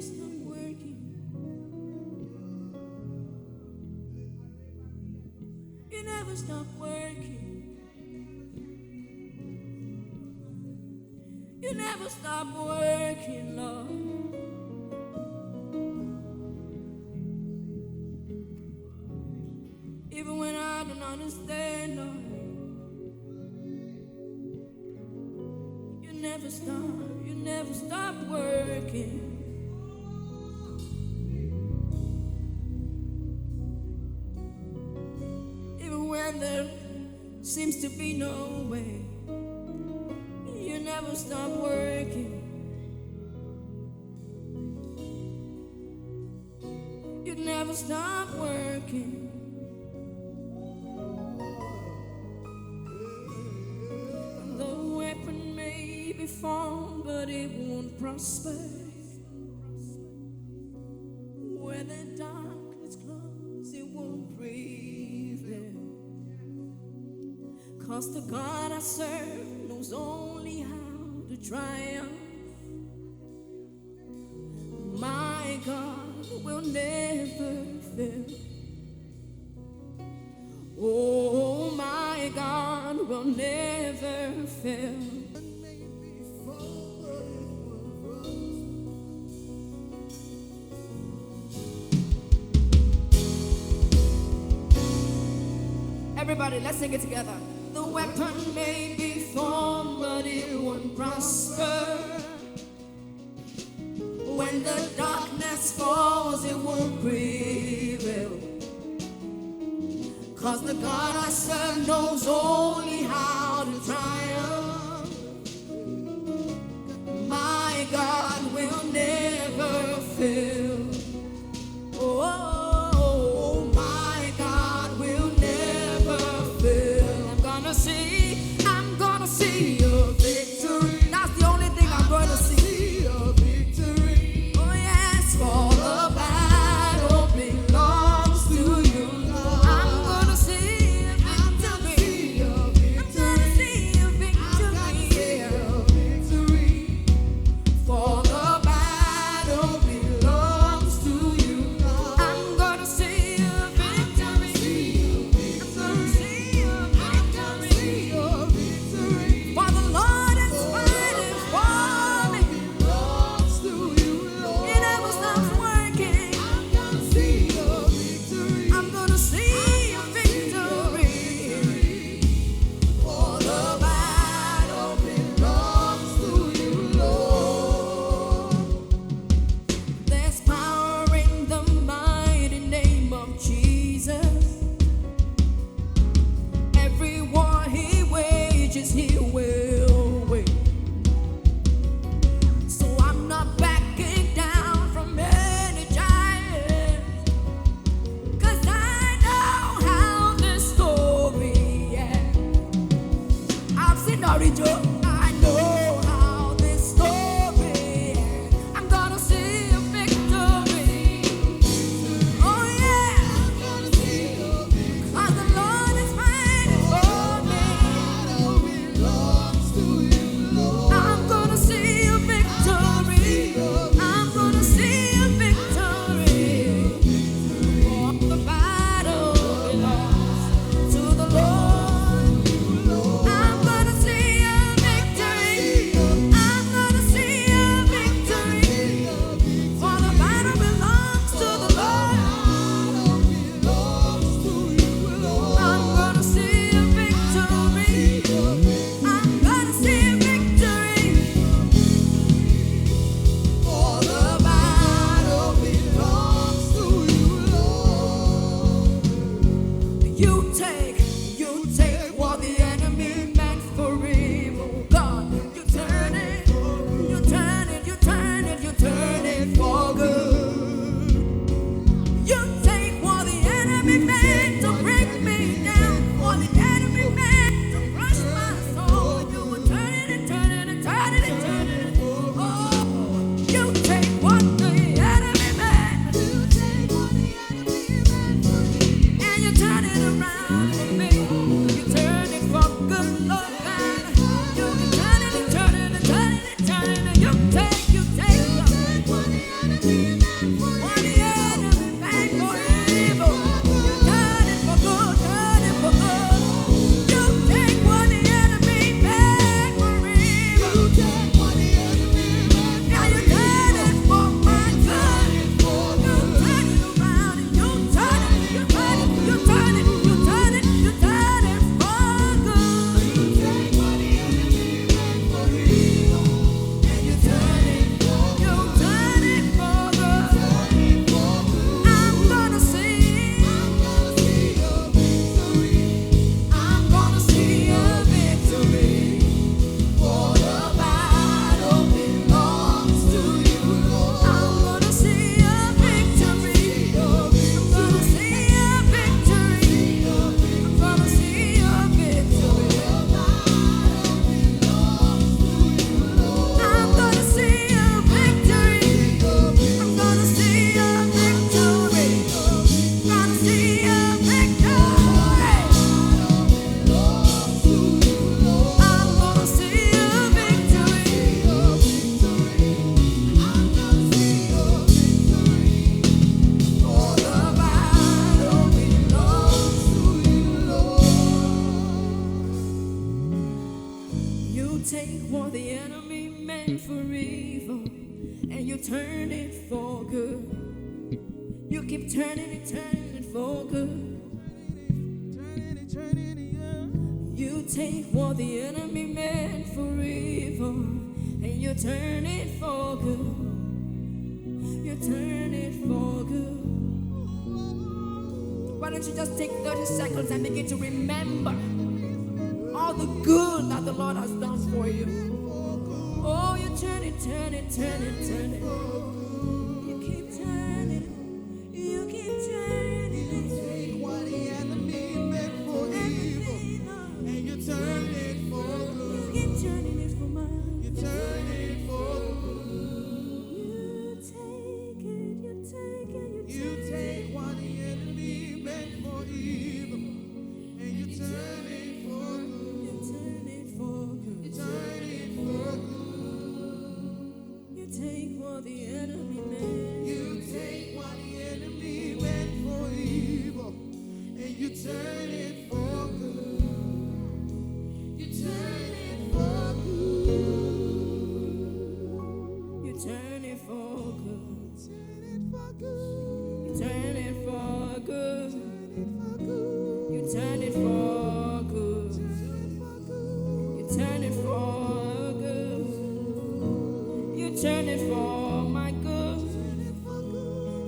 stop working. You never stop working. You never stop working, Lord. Even when I don't understand, Lord, you never stop working. Even when there seems to be no way, you never stop working. You never stop working. The weapon may be formed, but it won't prosper. Where the darkness closes, it won't prevail. 'Cause the God I serve knows only how to triumph. My God will never fail. Oh, my God will never fail. Everybody, let's sing it together. The weapon may be formed, but it won't prosper. When the darkness falls, it won't prevail. 'Cause the God I serve knows only how to triumph. My God will never fail. Oh, my God will never fail. I'm gonna see your victory. That's the only thing I'm gonna see. Oh yes, for the battle belongs to you. I'm gonna see your victory. I'm gonna see your victory. For the battle belongs to you. I'm gonna see your victory. I'm gonna see your victory. For the Lord is fighting for me. He never stops working. I'm gonna see your victory. For the battle belongs to you, Lord. There's power in the mighty name of Jesus. Every war he wages, he will win. So I'm not backing down from any giant. 'Cause I know how this story ends. I've seen Orijo. I know how this story ends. I'm gonna see a victory. Oh yeah. 'Cause the Lord is fighting for me. I'm gonna see a victory. I'm gonna see a victory. For the battle belongs to the Lord. I'm gonna see a victory. take what the enemy meant for evil and you turn it for good. You keep turning it for good. You take what the enemy meant for evil and you turn it for good. You turn it for good. Why don't you just take 30 seconds and begin to remember all the good that the Lord has done for you. Oh, you turn it. You keep turning. You keep turning. You take what the enemy meant for evil and you turn it for good. You keep turning it for mine. You turn it for good. You take what the enemy meant for evil and you turn it for good. You turn it for good. You turn it for good. You take what the enemy meant. You take what the enemy meant for evil and you turn it for good. You turn it for good. You turn it for good. Turn it for good. You turn it for good. Turn it for good. You turn it for good. You turn it for my good.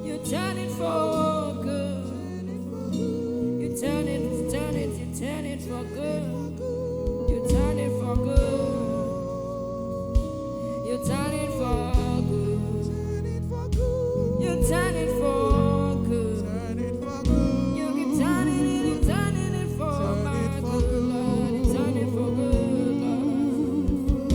You turn it for good. You turn it for good. You turn it for good. You turn it for good. You turn it for good. You keep turning it for my good, Lord. You turn it for good, Lord.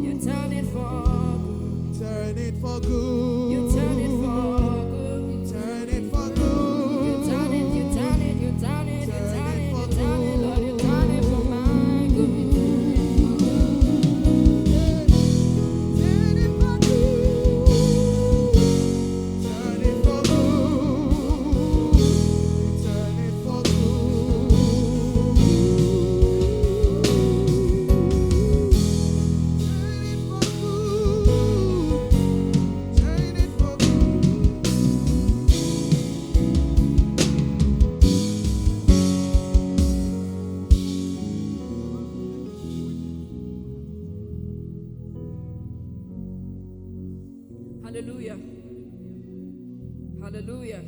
You turn it for good. Turn it for good. You turn it for good. Turn it for good. You turn it, Lord. You turn it for my good. Turn it for good. Turn it for good. Turn it for good. Turn it for good. Hallelujah. Hallelujah.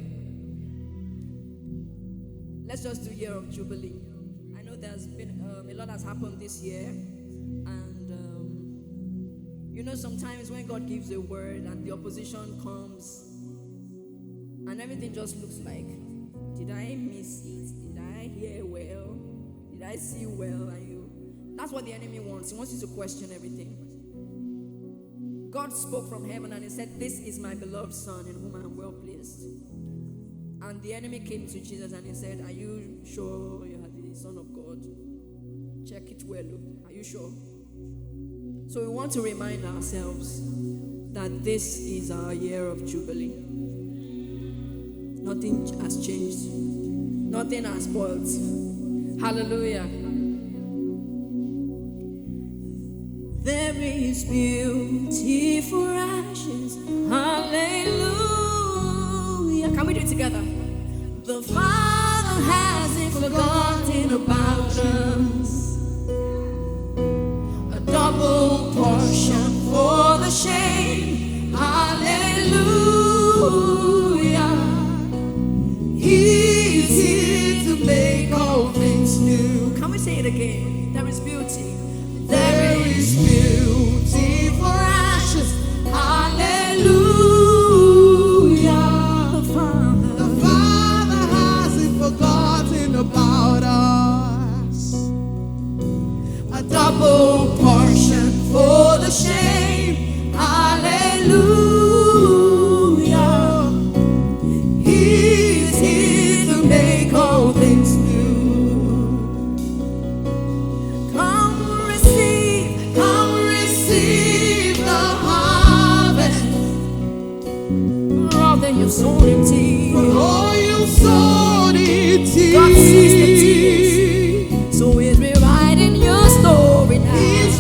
Let's just do year of Jubilee. I know there's been a lot has happened this year. And you know, sometimes when God gives a word and the opposition comes and everything just looks like, did I miss it? Did I hear well? Did I see well? That's what the enemy wants. He wants you to question everything. God spoke from heaven and he said, "This is my beloved son in whom I am well pleased." And the enemy came to Jesus and he said, "Are you sure you are the Son of God? Check it well. Are you sure?" So we want to remind ourselves that this is our year of Jubilee. Nothing has changed. Nothing has spoiled. Hallelujah. There is beauty for ashes. Hallelujah. Can we do it together? The Father hasn't forgotten about us. A double portion for the shame. Hallelujah. He's here to make all things new. Can we say it again? There is beauty. There is beauty for ashes. Hallelujah. The Father hasn't forgotten about us. a double portion for the shame. Hallelujah. He's here to make all things new. Come receive the harvest. For all that you've sown in tears. Oh, you sown in tears. God sees the tears. So he's rewriting your story now. He's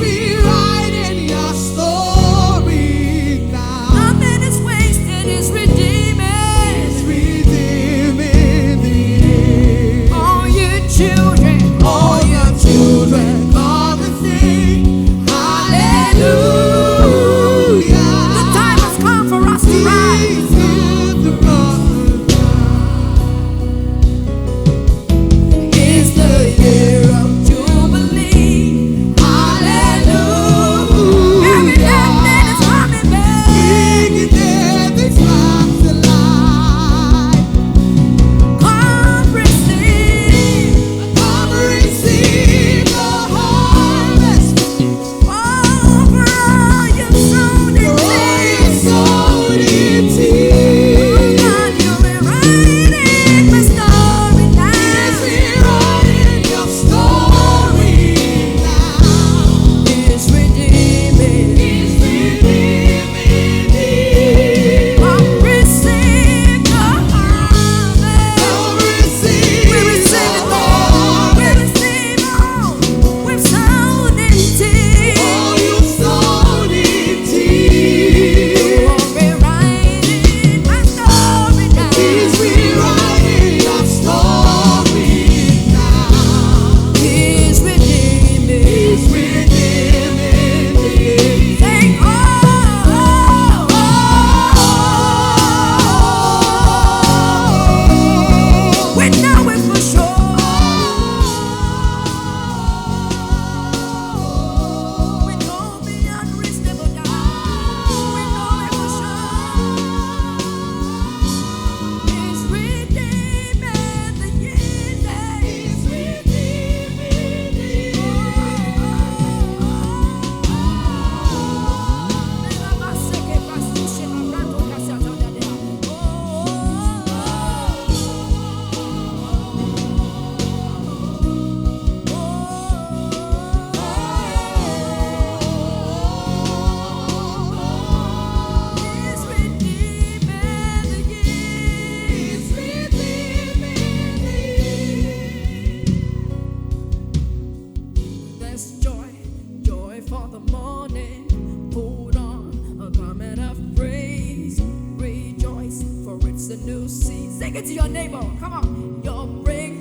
Sing it to your neighbor. Come on. Your break.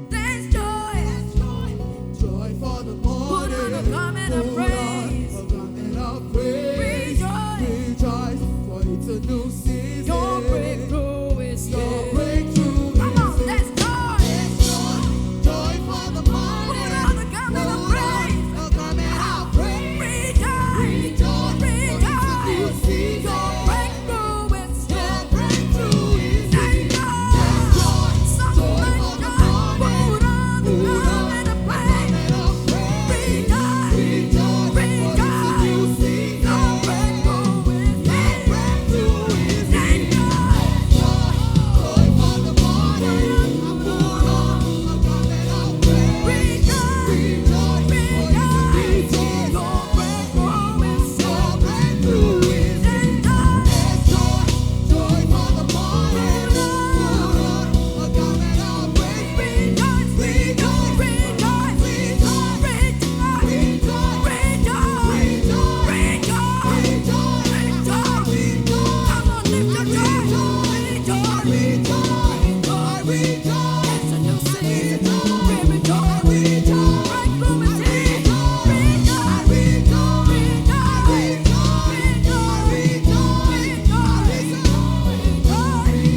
There's joy. Joy for the morning. Put on a garment of praise.